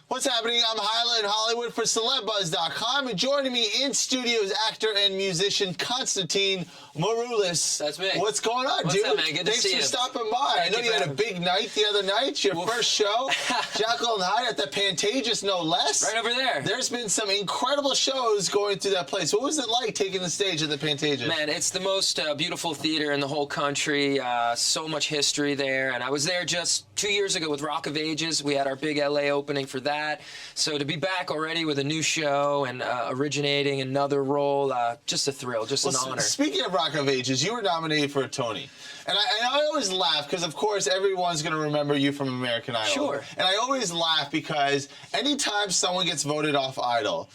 What's happening? I'm Hyla in Hollywood for CelebBuzz.com, and joining me in studio is actor and musician Constantine Maroulis. That's me. What's going on, What's dude? up, man? Good to Thanks see for you. stopping by. I know you had a big night the other night. Your first show, Jeckyll Hyde at the Pantages, no less. Right over there. There's been some incredible shows going through that place. What was it like taking the stage at the Pantages? Man, it's the most beautiful theater in the whole country. So much history there. And I was there just 2 years ago with Rock of Ages. We had our big LA opening for that. So to be back already with a new show and originating another role, just a thrill, just an honor. Speaking of Rock of Ages, you were nominated for a Tony. And I always laugh because, of course, everyone's going to remember you from American Idol. Sure. And I always laugh because anytime someone gets voted off Idol,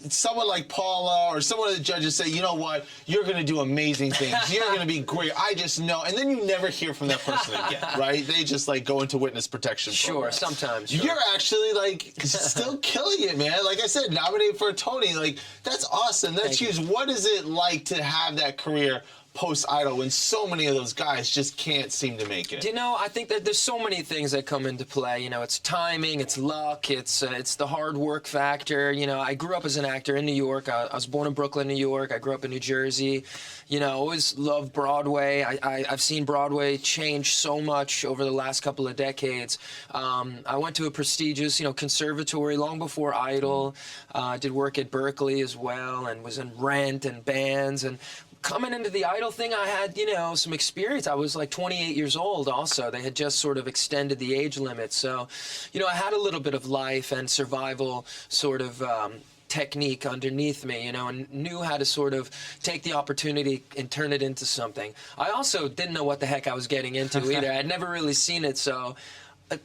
someone like Paula or someone of the judges say, you know what, you're going to do amazing things. You're going to be great. I just know. And then you never hear from that person again, right? They just, like, go into witness protection program. Sure, sometimes. Sure. You're actually, like, still killing it, man. Like I said, nominated for a Tony. Like, that's awesome. That's huge. What is it like to have that career post-Idol when so many of those guys just can't seem to make it? You know, I think that there's so many things that come into play. You know, it's timing, it's luck, it's the hard work factor. You know, I grew up as an actor in New York. I was born in Brooklyn, New York. I grew up in New Jersey. You know, always loved Broadway. I've seen Broadway change so much over the last couple of decades. I went to a prestigious, you know, conservatory long before Idol. Did work at Berkeley as well and was in Rent and bands. And coming into the Idol thing, I had, you know, some experience. I was like 28 years old also. They had just sort of extended the age limit. So, you know, I had a little bit of life and survival sort of technique underneath me, you know, and knew how to sort of take the opportunity and turn it into something. I also didn't know what the heck I was getting into either. I'd never really seen it, so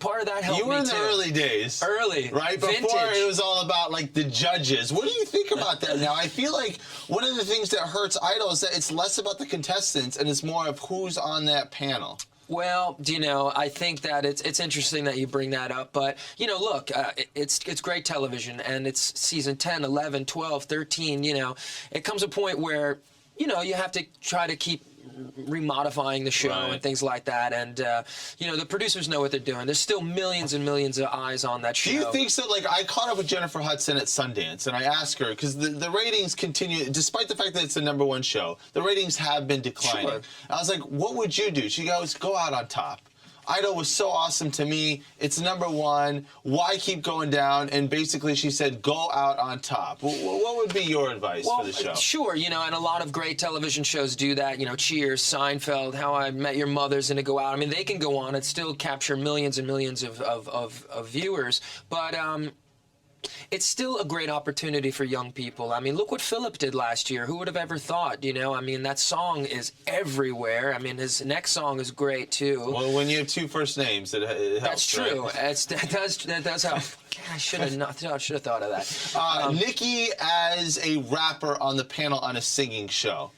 part of that helped me too. You were in the early days. Early. Right? Vintage. Before it was all about, like, the judges. What do you think about that now? I feel like one of the things that hurts Idol is that it's less about the contestants and it's more of who's on that panel. Well, you know, I think that it's interesting that you bring that up, but, you know, look, it's great television, and it's season 10, 11, 12, 13, you know. It comes a point where, you know, you have to try to keep remodifying the show and things like that, and you know, the producers know what they're doing. There's still millions and millions of eyes on that show. Do you think so? Like, I caught up with Jennifer Hudson at Sundance, and I asked her, because the ratings continue, despite the fact that it's the #1 show, the ratings have been declining. Sure. I was like, what would you do? She goes, go out on top. Idol was so awesome to me. It's #1. Why keep going down? And basically she said, go out on top. What would be your advice for the show? Sure, you know, and a lot of great television shows do that. You know, Cheers, Seinfeld, How I Met Your Mother's going to go out. I mean, they can go on and still capture millions and millions of viewers. But it's still a great opportunity for young people. I mean, look what Philip did last year. Who would have ever thought, you know? I mean, that song is everywhere. I mean, his next song is great, too. Well, when you have two first names, it helps. That's true. Right? That does help. I should have thought of that. Nikki as a rapper on the panel on a singing show.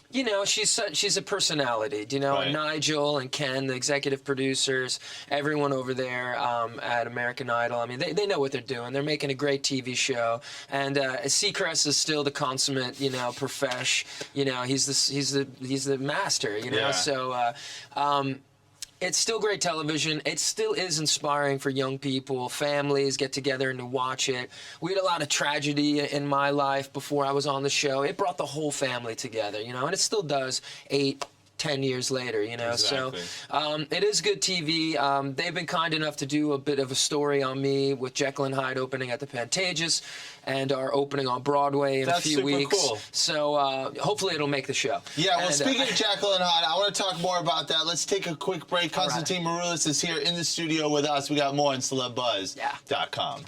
You know, she's a personality, you know, and Nigel and Ken, the executive producers, everyone over there at American Idol, I mean, they know what they're doing. They're making a great TV show, and Seacrest is still the consummate, you know, profesh. You know, he's the master, you know, so it's still great television. It still is inspiring for young people. Families get together and to watch it. We had a lot of tragedy in my life before I was on the show. It brought the whole family together, you know, and it still does 8, 10 years later, you know. Exactly. So it is good TV. They've been kind enough to do a bit of a story on me with Jeckyll Hyde opening at the Pantages and our opening on Broadway in a few weeks. Cool. So hopefully it'll make the show. Yeah, well, speaking of Jeckyll Hyde, I want to talk more about that. Let's take a quick break. Constantine Maroulis is here in the studio with us. We got more on CelebBuzz.com.